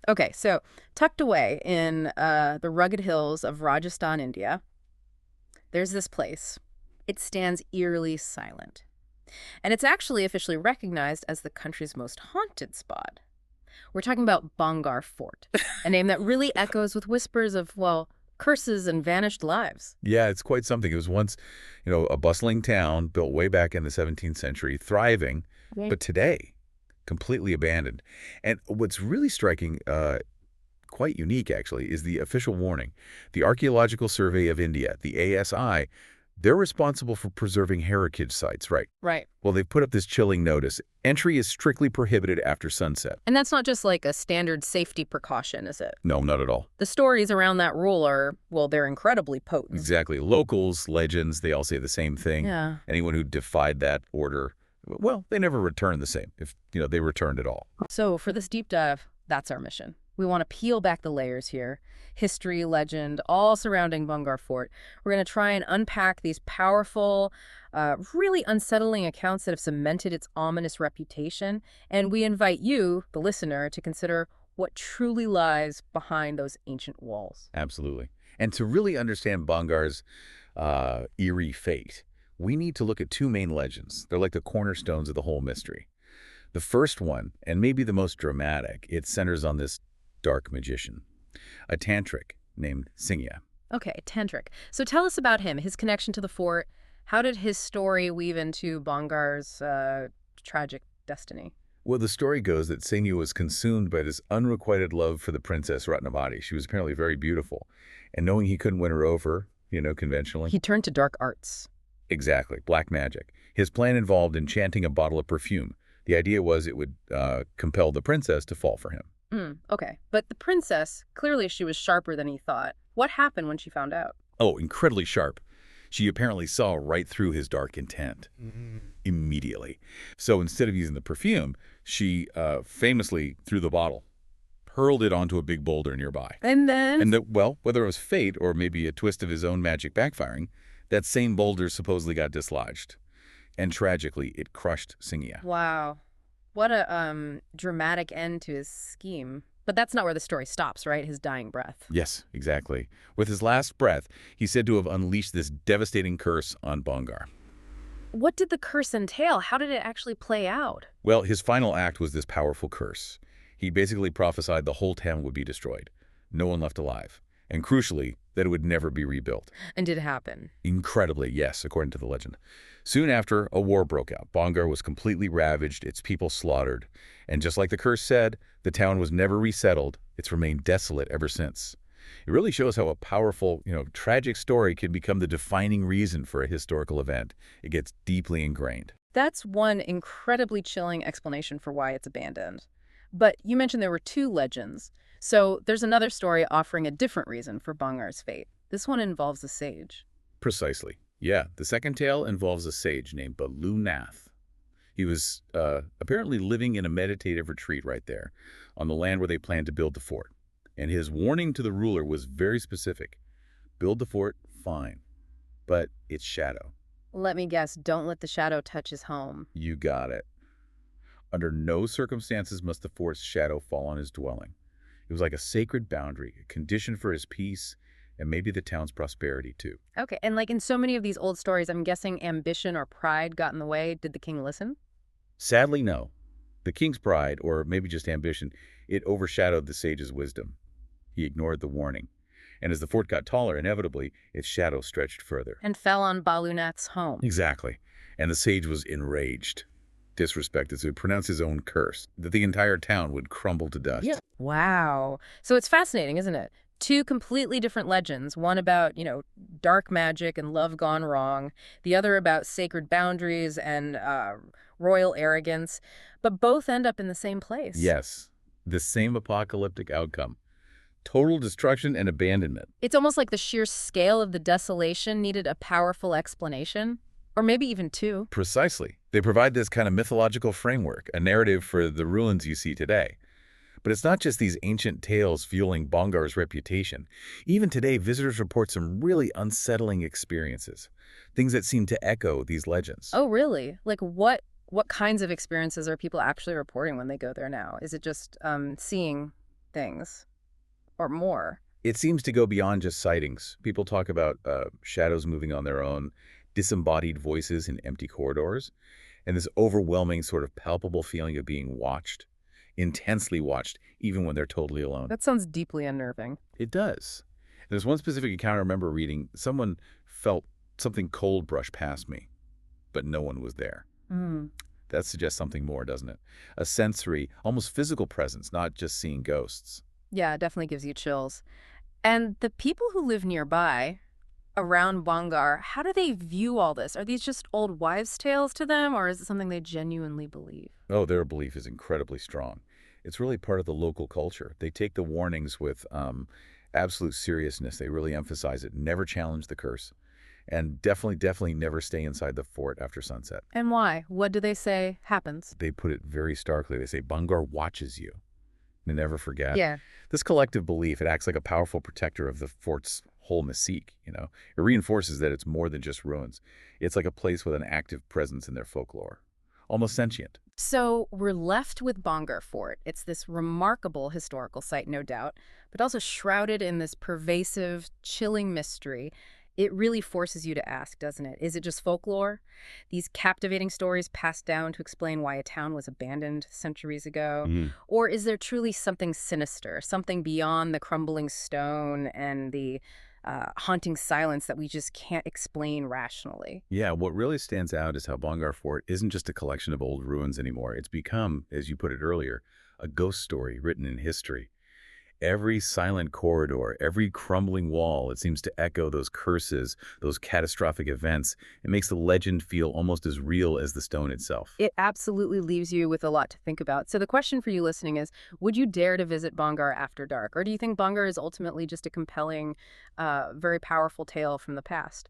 Okay, so tucked away in the rugged hills of Rajasthan, India, there's this place. It stands eerily silent. And it's actually officially recognized as the country's most haunted spot. We're talking about Bhangarh Fort, a name that really echoes with whispers of, well, curses and vanished lives. Yeah, it's quite something. It was once, a bustling town built way back in the 17th century, thriving, Right. but today, completely abandoned. And what's really striking, quite unique actually, is the official warning. The Archaeological Survey of India, the ASI, they're responsible for preserving heritage sites, right? Right. Well, they've put up this chilling notice. Entry is strictly prohibited after sunset. And that's not just like a standard safety precaution, is it? No, not at all. The stories around that rule are, well, they're incredibly potent. Exactly. Locals, legends, they all say the same thing. Yeah. Anyone who defied that order, well, they never returned the same, if, they returned at all. So for this deep dive, that's our mission. We want to peel back the layers here. History, legend, all surrounding Bhangarh Fort. We're going to try and unpack these powerful, really unsettling accounts that have cemented its ominous reputation. And we invite you, the listener, to consider what truly lies behind those ancient walls. Absolutely. And to really understand Bhangarh's eerie fate, we need to look at two main legends. They're like the cornerstones of the whole mystery. The first one, and maybe the most dramatic, it centers on this dark magician, a tantric named Singya. Okay, Tantrik. So tell us about him, his connection to the fort. How did his story weave into Bhangarh's tragic destiny? Well, the story goes that Singya was consumed by this unrequited love for the Princess Ratnavati. She was apparently very beautiful. And knowing he couldn't win her over, conventionally. He turned to dark arts. Exactly, black magic. His plan involved enchanting a bottle of perfume. The idea was it would compel the princess to fall for him. Okay. But the princess, clearly she was sharper than he thought. What happened when she found out? Oh, incredibly sharp. She apparently saw right through his dark intent immediately. So instead of using the perfume, she famously threw the bottle, hurled it onto a big boulder nearby. And then? And, whether it was fate or maybe a twist of his own magic backfiring, that same boulder supposedly got dislodged. And tragically, it crushed Singya. Wow. What a dramatic end to his scheme. But that's not where the story stops, right? His dying breath. Yes, exactly. With his last breath, he's said to have unleashed this devastating curse on Bhangarh. What did the curse entail? How did it actually play out? Well, his final act was this powerful curse. He basically prophesied the whole town would be destroyed, no one left alive, and crucially, that it would never be rebuilt. And did it happen? Incredibly, yes, according to the legend. Soon after, a war broke out. Bhangarh was completely ravaged, its people slaughtered. And just like the curse said, the town was never resettled. It's remained desolate ever since. It really shows how a powerful, tragic story can become the defining reason for a historical event. It gets deeply ingrained. That's one incredibly chilling explanation for why it's abandoned. But you mentioned there were two legends. So there's another story offering a different reason for Bhangarh's fate. This one involves a sage. Precisely. Yeah, the second tale involves a sage named Balu Nath. He was apparently living in a meditative retreat right there on the land where they planned to build the fort. And his warning to the ruler was very specific. Build the fort, fine, but its shadow. Let me guess, don't let the shadow touch his home. You got it. Under no circumstances must the fort's shadow fall on his dwelling. It was like a sacred boundary, a condition for his peace, and maybe the town's prosperity, too. Okay, and like in so many of these old stories, I'm guessing ambition or pride got in the way. Did the king listen? Sadly, no. The king's pride, or maybe just ambition, it overshadowed the sage's wisdom. He ignored the warning. And as the fort got taller, inevitably, its shadow stretched further. And fell on Balunath's home. Exactly. And the sage was enraged, disrespected, so he pronounced his own curse, that the entire town would crumble to dust. Yeah. Wow. So it's fascinating, isn't it? Two completely different legends, one about, dark magic and love gone wrong, the other about sacred boundaries and royal arrogance, but both end up in the same place. Yes, the same apocalyptic outcome. Total destruction and abandonment. It's almost like the sheer scale of the desolation needed a powerful explanation, or maybe even two. Precisely. They provide this kind of mythological framework, a narrative for the ruins you see today. But it's not just these ancient tales fueling Bhangarh's reputation. Even today, visitors report some really unsettling experiences, things that seem to echo these legends. Oh, really? Like what kinds of experiences are people actually reporting when they go there now? Is it just seeing things or more. It seems to go beyond just sightings. People talk about shadows moving on their own, disembodied voices in empty corridors, and this overwhelming sort of palpable feeling of being watched, intensely watched, even when they're totally alone. That sounds deeply unnerving. It does. There's one specific encounter I remember reading. Someone felt something cold brush past me, but no one was there. Mm. That suggests something more, doesn't it? A sensory, almost physical presence, not just seeing ghosts. Yeah, it definitely gives you chills. And the people who live nearby, around Bhangarh, how do they view all this? Are these just old wives' tales to them, or is it something they genuinely believe? Oh, their belief is incredibly strong. It's really part of the local culture. They take the warnings with absolute seriousness. They really emphasize it. Never challenge the curse. And definitely never stay inside the fort after sunset. And why? What do they say happens? They put it very starkly. They say, Bhangarh watches you. They never forget. Yeah. This collective belief, it acts like a powerful protector of the fort's whole mystique, you know? It reinforces that it's more than just ruins. It's like a place with an active presence in their folklore. Almost sentient. So we're left with Bhangarh Fort. It's this remarkable historical site, no doubt, but also shrouded in this pervasive, chilling mystery. It really forces you to ask, doesn't it? Is it just folklore? These captivating stories passed down to explain why a town was abandoned centuries ago? Or is there truly something sinister, something beyond the crumbling stone and the haunting silence that we just can't explain rationally? Yeah, what really stands out is how Bhangarh Fort isn't just a collection of old ruins anymore. It's become, as you put it earlier, a ghost story written in history. Every silent corridor, every crumbling wall, it seems to echo those curses, those catastrophic events. It makes the legend feel almost as real as the stone itself. It absolutely leaves you with a lot to think about. So the question for you listening is, would you dare to visit Bhangarh after dark? Or do you think Bhangarh is ultimately just a compelling, very powerful tale from the past?